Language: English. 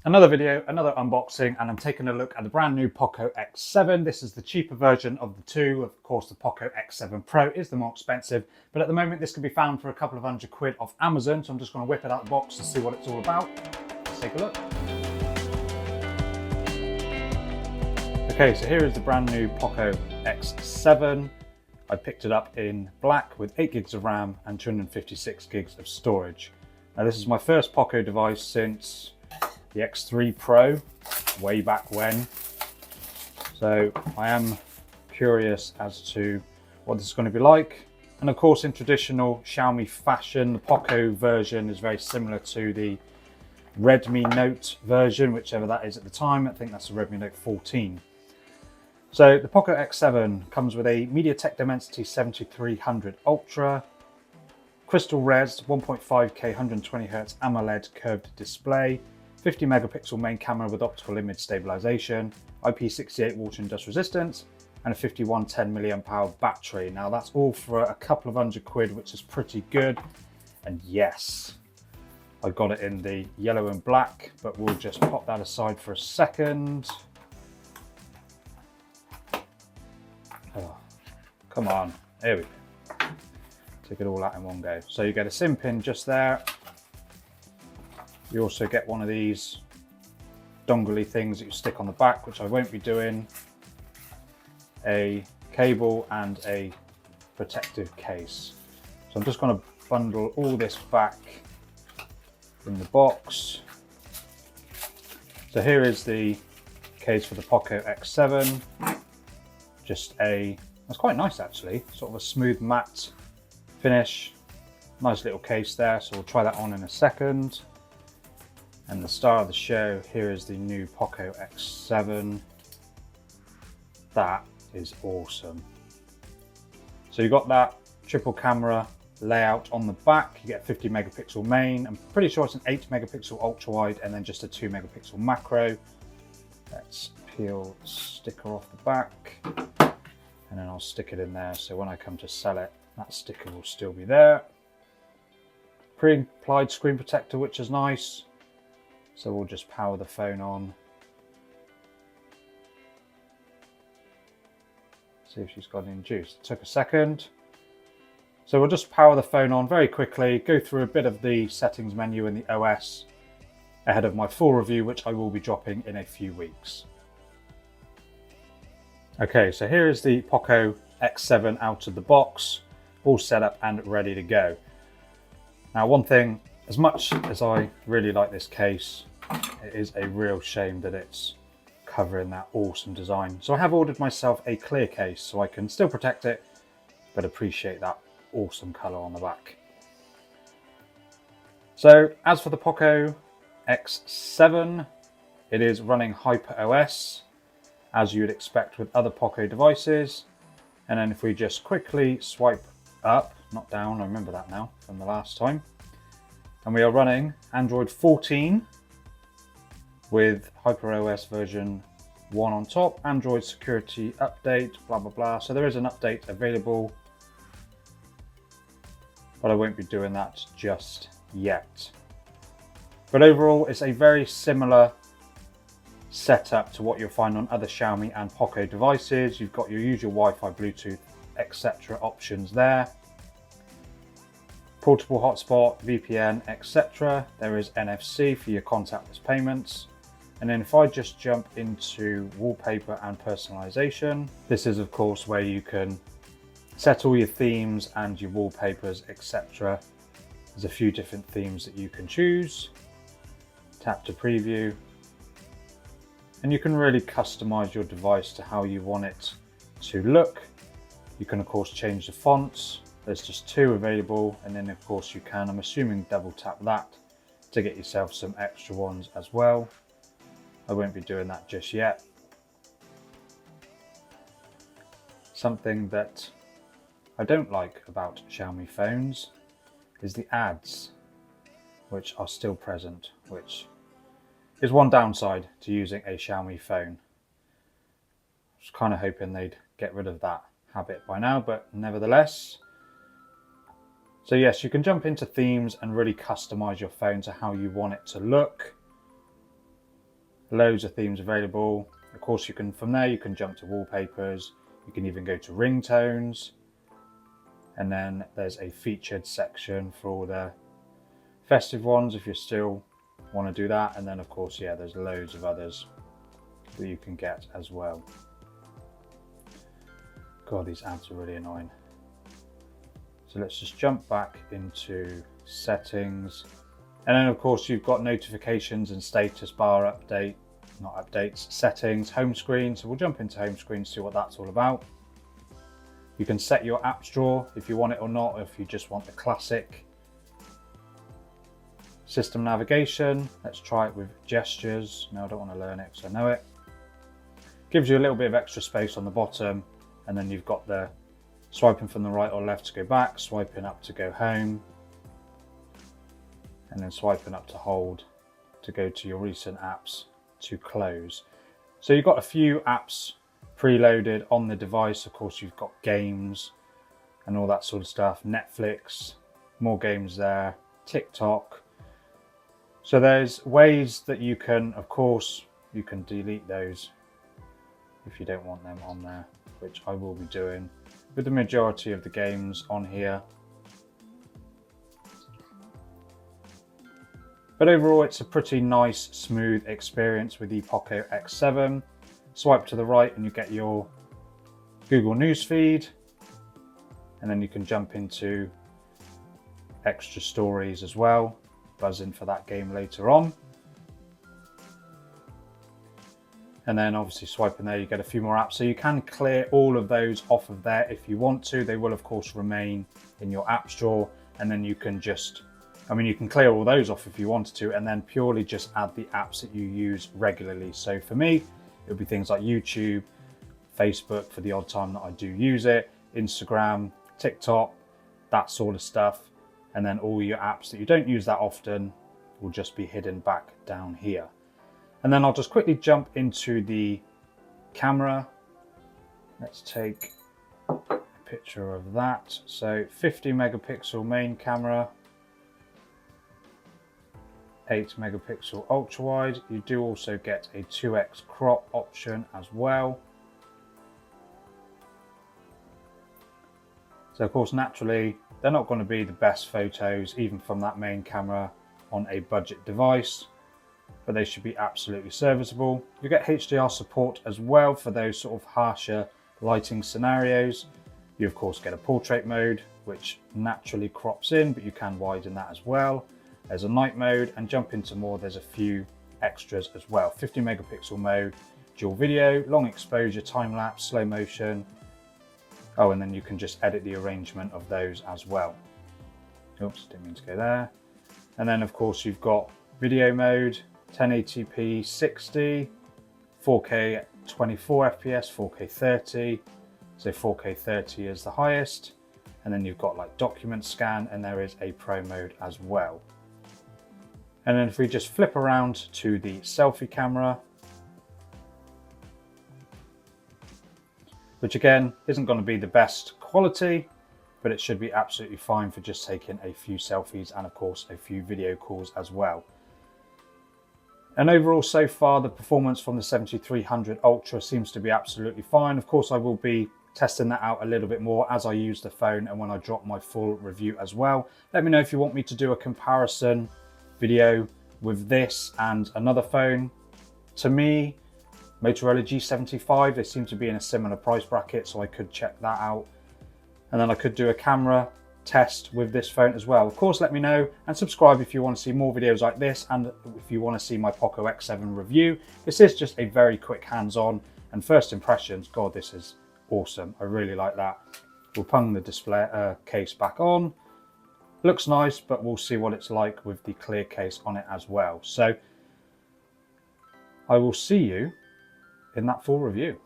Another video, another unboxing, and I'm taking a look at the brand new Poco X7. This is the cheaper version of the two. Of course, the Poco X7 Pro is the more expensive, but at the moment this can be found for a couple of £100 off Amazon. So I'm just going to whip it out of the box to see what it's all about. Let's take a look. Okay, so here is the brand new Poco X7. I picked it up in black with 8 gigs of RAM and 256 gigs of storage. Now this is my first Poco device since the X3 Pro, way back when. So I am curious as to what this is going to be like. And of course, in traditional Xiaomi fashion, the Poco version is very similar to the Redmi Note version, whichever that is at the time. I think that's the Redmi Note 14. So the Poco X7 comes with a MediaTek Dimensity 7300 Ultra, Crystal Res 1.5K 120Hz AMOLED curved display, 50 megapixel main camera with optical image stabilization, IP68 water and dust resistance, and a 5110 mAh battery. Now that's all for a couple of £100, which is pretty good. And yes, I got it in the yellow and black, but we'll just pop that aside for a second. Oh, come on, here we go. Take it all out in one go. So you get a SIM pin just there. You also get one of these dongle-y things that you stick on the back, which I won't be doing, a cable and a protective case. So I'm just going to bundle all this back in the box. So here is the case for the Poco X7. That's quite nice actually, sort of a smooth matte finish. Nice little case there, so we'll try that on in a second. And the star of the show, here is the new Poco X7. That is awesome. So you've got that triple camera layout on the back. You get 50 megapixel main. I'm pretty sure it's an 8 megapixel ultra wide and then just a 2 megapixel macro. Let's peel the sticker off the back and then I'll stick it in there. So when I come to sell it, that sticker will still be there. Pre-applied screen protector, which is nice. So we'll just power the phone on. See if she's got any juice. It took a second. So we'll just power the phone on very quickly, go through a bit of the settings menu in the OS ahead of my full review, which I will be dropping in a few weeks. Okay, so here is the Poco X7 out of the box, all set up and ready to go. Now one thing, as much as I really like this case, it is a real shame that it's covering that awesome design. So I have ordered myself a clear case so I can still protect it, but appreciate that awesome color on the back. So as for the Poco X7, it is running HyperOS, as you would expect with other Poco devices. And then if we just quickly swipe up, not down, I remember that now from the last time. And we are running Android 14 with HyperOS version 1 on top, Android security update, blah, blah, blah. So there is an update available, but I won't be doing that just yet. But overall, it's a very similar setup to what you'll find on other Xiaomi and Poco devices. You've got your usual Wi-Fi, Bluetooth, etc. options there. Portable hotspot, VPN, etc. There is NFC for your contactless payments. And then if I just jump into wallpaper and personalization, this is of course where you can set all your themes and your wallpapers, etc. There's a few different themes that you can choose. Tap to preview. And you can really customize your device to how you want it to look. You can of course change the fonts. There's just 2 available, and then of course you can, I'm assuming, double tap that to get yourself some extra ones as well. I won't be doing that just yet. Something that I don't like about Xiaomi phones is the ads, which are still present, which is one downside to using a Xiaomi phone. I was kind of hoping they'd get rid of that habit by now, but nevertheless. So yes, you can jump into themes and really customize your phone to how you want it to look. Loads of themes available. Of course, you can, from there you can jump to wallpapers. You can even go to ringtones. And then there's a featured section for all the festive ones if you still want to do that. And then of course, yeah, there's loads of others that you can get as well. God, these ads are really annoying. So let's just jump back into settings. And then of course you've got notifications and status bar update, not updates, settings, home screen. So we'll jump into home screen, see what that's all about. You can set your apps drawer if you want it or not, if you just want the classic system navigation. Let's try it with gestures. No, I don't want to learn it because I know it. Gives you a little bit of extra space on the bottom, and then you've got the swiping from the right or left to go back, swiping up to go home, and then swiping up to hold to go to your recent apps to close. So you've got a few apps preloaded on the device. Of course, you've got games and all that sort of stuff. Netflix, more games there, TikTok. So there's ways that you can, of course, you can delete those if you don't want them on there, which I will be doing with the majority of the games on here. But overall, it's a pretty nice, smooth experience with the Poco X7. Swipe to the right and you get your Google News feed, and then you can jump into extra stories as well. Buzz in for that game later on. And then obviously swiping there, you get a few more apps. So you can clear all of those off of there if you want to. They will of course remain in your apps drawer, and then you can just, you can clear all those off if you wanted to, and then purely just add the apps that you use regularly. So for me, it would be things like YouTube, Facebook for the odd time that I do use it, Instagram, TikTok, that sort of stuff. And then all your apps that you don't use that often will just be hidden back down here. And then I'll just quickly jump into the camera. Let's take a picture of that. So 50 megapixel main camera, 8 megapixel ultra wide. You do also get a 2x crop option as well. So of course, naturally, they're not going to be the best photos even from that main camera on a budget device, but they should be absolutely serviceable. You get HDR support as well for those sort of harsher lighting scenarios. You of course get a portrait mode, which naturally crops in, but you can widen that as well. There's a night mode, and jump into more, there's a few extras as well. 50 megapixel mode, dual video, long exposure, time lapse, slow motion. Oh, and then you can just edit the arrangement of those as well. Oops, didn't mean to go there. And then of course you've got video mode, 1080p 60, 4K 24 FPS, 4K 30. So 4K 30 is the highest. And then you've got like document scan, and there is a pro mode as well. And then if we just flip around to the selfie camera, which again isn't going to be the best quality, but it should be absolutely fine for just taking a few selfies and of course a few video calls as well. And overall so far the performance from the 7300 Ultra seems to be absolutely fine. Of course I will be testing that out a little bit more as I use the phone and when I drop my full review as well. Let me know if you want me to do a comparison video with this and another phone. To me, Motorola G75, they seem to be in a similar price bracket, so I could check that out. And then I could do a camera test with this phone as well. Of course, let me know and subscribe if you want to see more videos like this, and if you want to see my Poco X7 review. This is just a very quick hands-on and first impressions. God, this is awesome. I really like that. We'll pung the display case back on. Looks nice, but we'll see what it's like with the clear case on it as well. So I will see you in that full review.